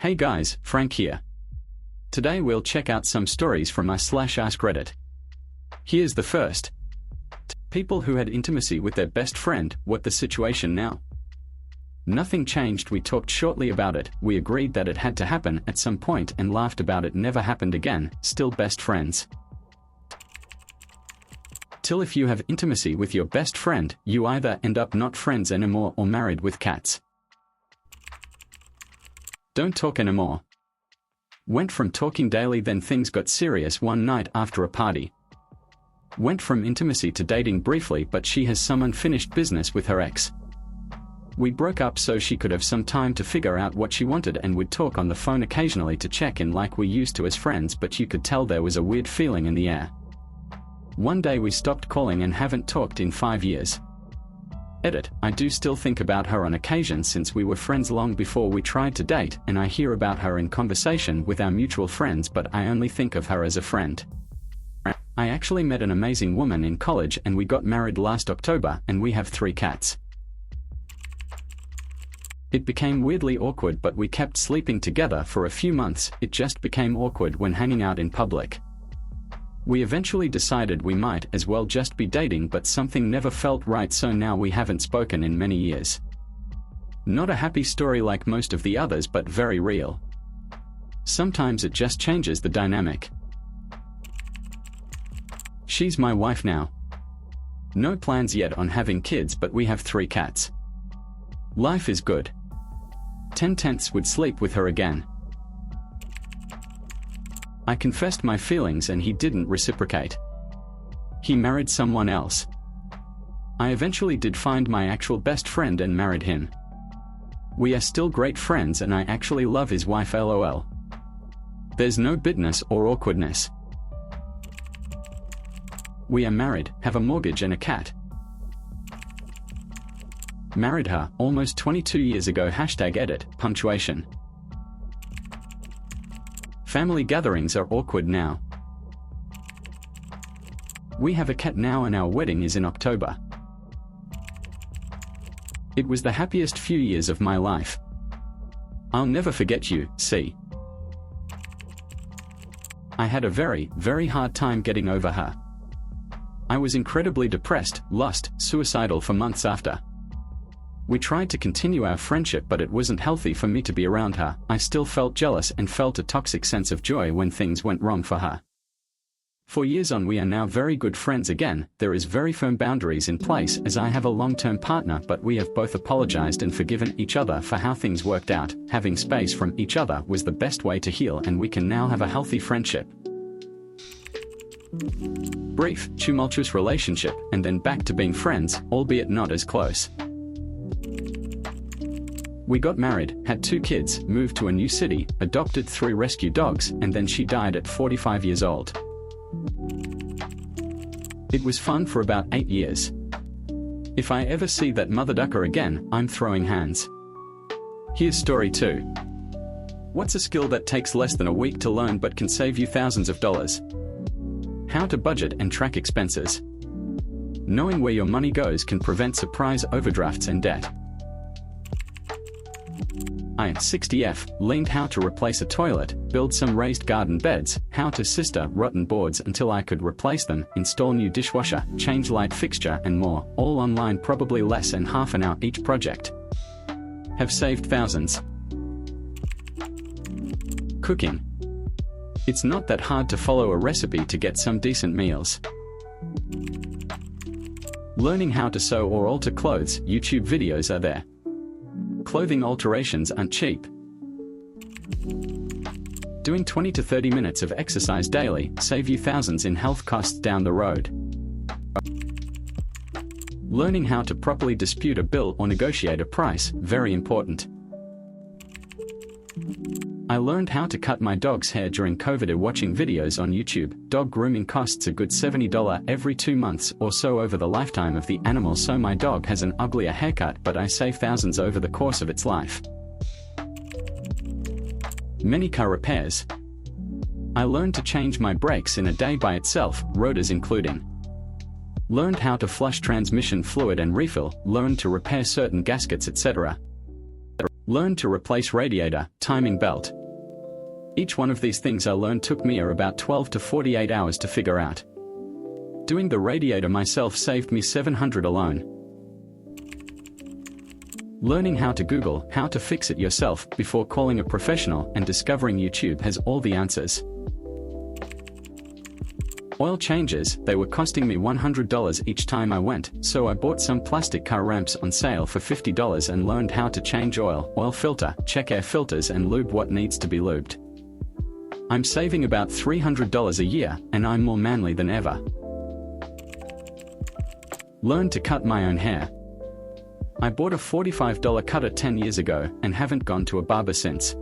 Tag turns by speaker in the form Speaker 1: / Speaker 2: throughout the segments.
Speaker 1: Hey guys, Frank here. Today we'll check out some stories from us/AskReddit. Here's the first. People who had intimacy with their best friend, what the situation now? Nothing changed. We talked shortly about it, we agreed that it had to happen at some point and laughed about it. Never happened again, still best friends. Till if you have intimacy with your best friend, you either end up not friends anymore or married with cats. Don't talk anymore. Went from talking daily, then things got serious one night after a party. Went from intimacy to dating briefly, but she has some unfinished business with her ex. We broke up so she could have some time to figure out what she wanted and would talk on the phone occasionally to check in like we used to as friends, but you could tell there was a weird feeling in the air. One day we stopped calling and haven't talked in 5 years. Edit, I do still think about her on occasion since we were friends long before we tried to date, and I hear about her in conversation with our mutual friends, but I only think of her as a friend. I actually met an amazing woman in college and we got married last October and we have 3 cats. It became weirdly awkward, but we kept sleeping together for a few months. It just became awkward when hanging out in public. We eventually decided we might as well just be dating, but something never felt right, so now we haven't spoken in many years. Not a happy story like most of the others, but very real. Sometimes it just changes the dynamic. She's my wife now. No plans yet on having kids, but we have 3 cats. Life is good. 10/10 would sleep with her again. I confessed my feelings and he didn't reciprocate. He married someone else. I eventually did find my actual best friend and married him. We are still great friends and I actually love his wife, lol. There's no bitterness or awkwardness. We are married, have a mortgage and a cat. Married her almost 22 years ago. #edit, punctuation. Family gatherings are awkward now. We have a cat now and our wedding is in October. It was the happiest few years of my life. I'll never forget you, see. I had a very, very hard time getting over her. I was incredibly depressed, lost, suicidal for months after. We tried to continue our friendship, but it wasn't healthy for me to be around her. I still felt jealous and felt a toxic sense of joy when things went wrong for her. 4 years on, we are now very good friends again. There is very firm boundaries in place as I have a long-term partner, but we have both apologized and forgiven each other for how things worked out. Having space from each other was the best way to heal, and we can now have a healthy friendship. Brief, tumultuous relationship, and then back to being friends, albeit not as close. We got married, had 2 kids, moved to a new city, adopted 3 rescue dogs, and then she died at 45 years old. It was fun for about 8 years. If I ever see that mother ducker again, I'm throwing hands. Here's story 2. What's a skill that takes less than a week to learn but can save you thousands of dollars? How to budget and track expenses. Knowing where your money goes can prevent surprise overdrafts and debt. I at 60F learned how to replace a toilet, build some raised garden beds, how to sister rotten boards until I could replace them, install new dishwasher, change light fixture and more, all online, probably less than half an hour each project. Have saved thousands. Cooking. It's not that hard to follow a recipe to get some decent meals. Learning how to sew or alter clothes, YouTube videos are there. Clothing alterations aren't cheap. Doing 20 to 30 minutes of exercise daily save you thousands in health costs down the road. Learning how to properly dispute a bill or negotiate a price, very important. I learned how to cut my dog's hair during COVID watching videos on YouTube. Dog grooming costs a good $70 every 2 months or so over the lifetime of the animal, so my dog has an uglier haircut, but I save thousands over the course of its life. Many car repairs. I learned to change my brakes in a day by itself, rotors including. Learned how to flush transmission fluid and refill, learned to repair certain gaskets, etc. Learn to replace radiator, timing belt. Each one of these things I learned took me about 12 to 48 hours to figure out. Doing the radiator myself saved me $700 alone. Learning how to Google how to fix it yourself before calling a professional and discovering YouTube has all the answers. Oil changes, they were costing me $100 each time I went, so I bought some plastic car ramps on sale for $50 and learned how to change oil filter, check air filters and lube what needs to be lubed. I'm saving about $300 a year, and I'm more manly than ever. Learn to cut my own hair. I bought a $45 cutter 10 years ago and haven't gone to a barber since.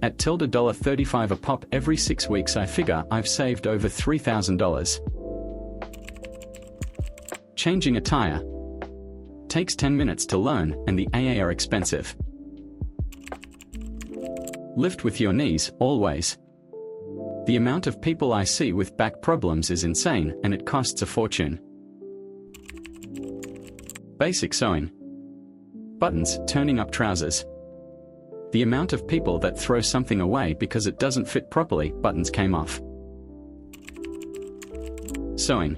Speaker 1: At $35 a pop every 6 weeks, I figure I've saved over $3,000. Changing a tire. Takes 10 minutes to learn, and the AA are expensive. Lift with your knees, always. The amount of people I see with back problems is insane, and it costs a fortune. Basic sewing. Buttons, turning up trousers. The amount of people that throw something away because it doesn't fit properly, buttons came off. Sewing.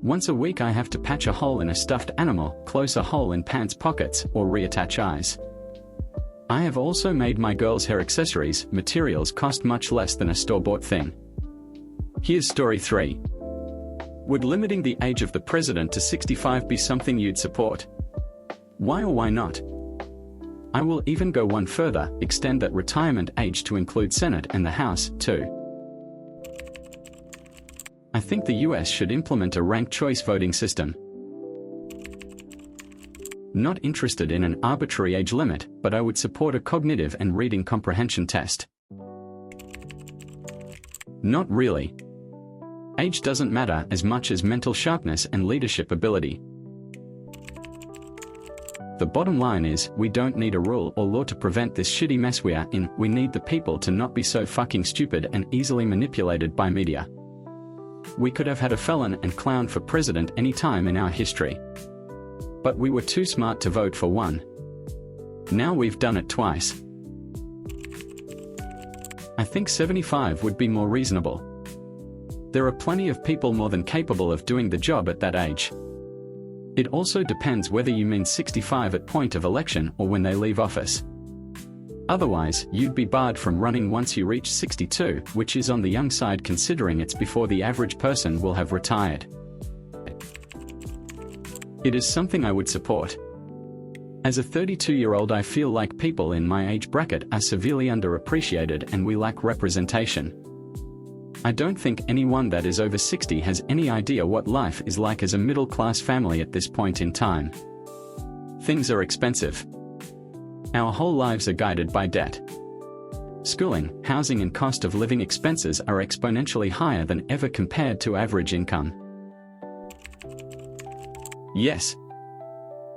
Speaker 1: Once a week I have to patch a hole in a stuffed animal, close a hole in pants pockets, or reattach eyes. I have also made my girls' hair accessories. Materials cost much less than a store-bought thing. Here's story 3. Would limiting the age of the president to 65 be something you'd support? Why or why not? I will even go one further, extend that retirement age to include Senate and the House, too. I think the US should implement a ranked choice voting system. Not interested in an arbitrary age limit, but I would support a cognitive and reading comprehension test. Not really. Age doesn't matter as much as mental sharpness and leadership ability. The bottom line is, we don't need a rule or law to prevent this shitty mess we are in. We need the people to not be so fucking stupid and easily manipulated by media. We could have had a felon and clown for president any time in our history. But we were too smart to vote for one. Now we've done it twice. I think 75 would be more reasonable. There are plenty of people more than capable of doing the job at that age. It also depends whether you mean 65 at point of election or when they leave office. Otherwise, you'd be barred from running once you reach 62, which is on the young side considering it's before the average person will have retired. It is something I would support. As a 32-year-old, I feel like people in my age bracket are severely underappreciated and we lack representation. I don't think anyone that is over 60 has any idea what life is like as a middle-class family at this point in time. Things are expensive. Our whole lives are guided by debt. Schooling, housing and cost of living expenses are exponentially higher than ever compared to average income. Yes.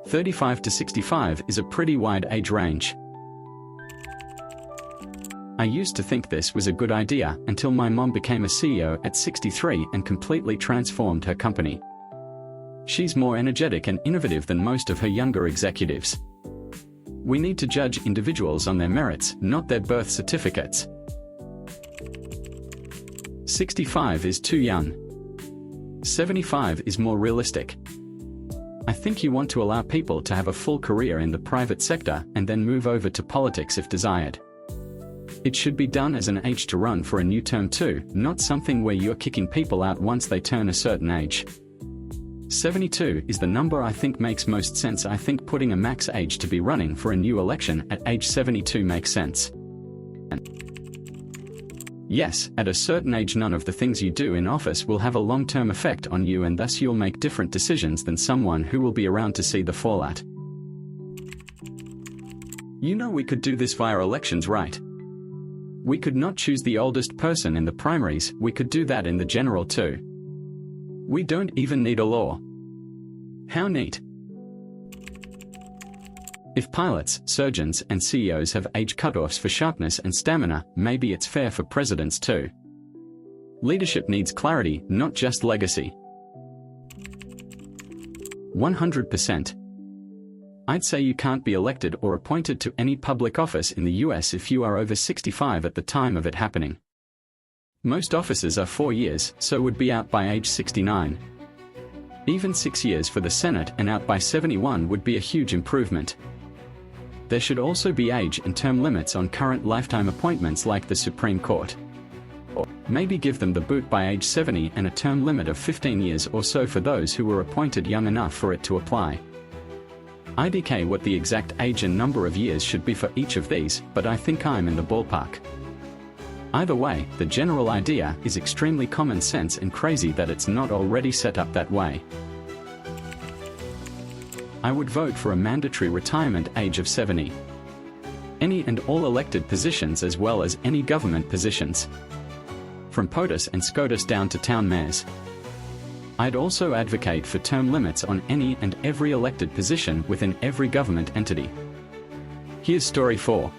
Speaker 1: 35 to 65 is a pretty wide age range. I used to think this was a good idea until my mom became a CEO at 63 and completely transformed her company. She's more energetic and innovative than most of her younger executives. We need to judge individuals on their merits, not their birth certificates. 65 is too young. 75 is more realistic. I think you want to allow people to have a full career in the private sector and then move over to politics if desired. It should be done as an age to run for a new term too, not something where you're kicking people out once they turn a certain age. 72 is the number I think makes most sense. I think putting a max age to be running for a new election at age 72 makes sense. Yes, at a certain age none of the things you do in office will have a long-term effect on you and thus you'll make different decisions than someone who will be around to see the fallout. You know we could do this via elections, right? We could not choose the oldest person in the primaries, we could do that in the general too. We don't even need a law. How neat. If pilots, surgeons, and CEOs have age cutoffs for sharpness and stamina, maybe it's fair for presidents too. Leadership needs clarity, not just legacy. 100%. I'd say you can't be elected or appointed to any public office in the US if you are over 65 at the time of it happening. Most offices are 4 years, so would be out by age 69. Even 6 years for the Senate and out by 71 would be a huge improvement. There should also be age and term limits on current lifetime appointments like the Supreme Court. Or maybe give them the boot by age 70 and a term limit of 15 years or so for those who were appointed young enough for it to apply. IDK what the exact age and number of years should be for each of these, but I think I'm in the ballpark. Either way, the general idea is extremely common sense and crazy that it's not already set up that way. I would vote for a mandatory retirement age of 70. Any and all elected positions as well as any government positions. From POTUS and SCOTUS down to town mayors. I'd also advocate for term limits on any and every elected position within every government entity. Here's story 4.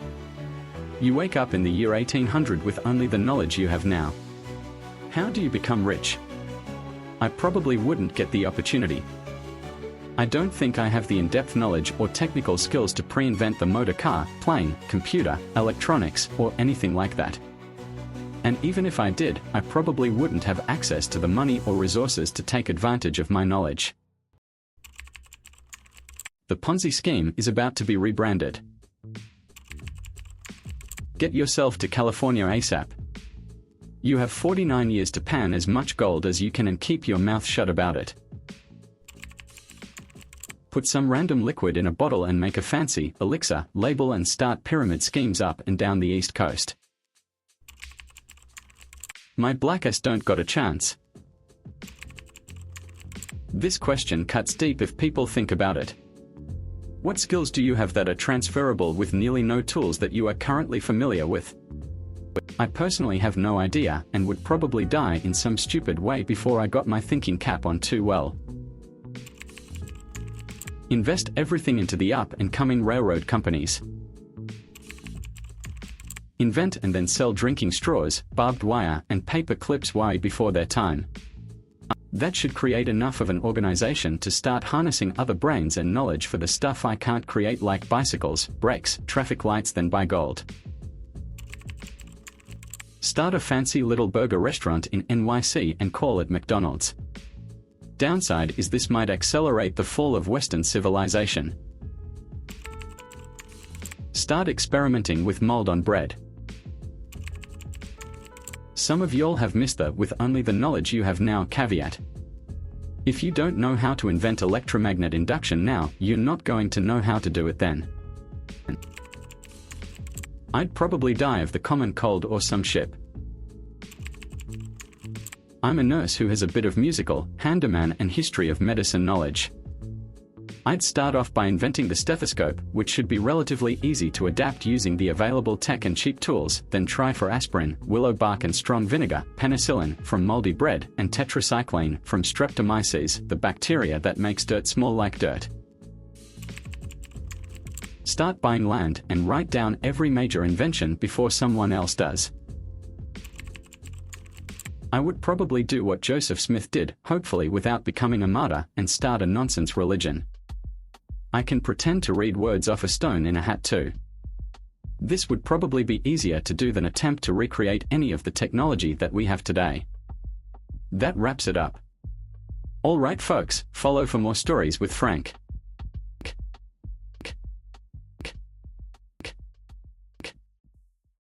Speaker 1: You wake up in the year 1800 with only the knowledge you have now. How do you become rich? I probably wouldn't get the opportunity. I don't think I have the in-depth knowledge or technical skills to pre-invent the motor car, plane, computer, electronics, or anything like that. And even if I did, I probably wouldn't have access to the money or resources to take advantage of my knowledge. The Ponzi scheme is about to be rebranded. Get yourself to California ASAP. You have 49 years to pan as much gold as you can and keep your mouth shut about it. Put some random liquid in a bottle and make a fancy elixir label and start pyramid schemes up and down the East Coast. My blackest don't got a chance. This question cuts deep if people think about it. What skills do you have that are transferable with nearly no tools that you are currently familiar with? I personally have no idea and would probably die in some stupid way before I got my thinking cap on too well. Invest everything into the up and coming railroad companies. Invent and then sell drinking straws, barbed wire, and paper clips way before their time. That should create enough of an organization to start harnessing other brains and knowledge for the stuff I can't create, like bicycles, brakes, traffic lights, then buy gold. Start a fancy little burger restaurant in NYC and call it McDonald's. Downside is this might accelerate the fall of Western civilization. Start experimenting with mold on bread. Some of y'all have missed the with only the knowledge you have now caveat. If you don't know how to invent electromagnet induction now, you're not going to know how to do it then. I'd probably die of the common cold or some ship. I'm a nurse who has a bit of musical, handyman and history of medicine knowledge. I'd start off by inventing the stethoscope, which should be relatively easy to adapt using the available tech and cheap tools, then try for aspirin, willow bark and strong vinegar, penicillin from moldy bread, and tetracycline from streptomyces, the bacteria that makes dirt smell like dirt. Start buying land and write down every major invention before someone else does. I would probably do what Joseph Smith did, hopefully without becoming a martyr, and start a nonsense religion. I can pretend to read words off a stone in a hat too. This would probably be easier to do than attempt to recreate any of the technology that we have today. That wraps it up. Alright folks, follow for more stories with Frank.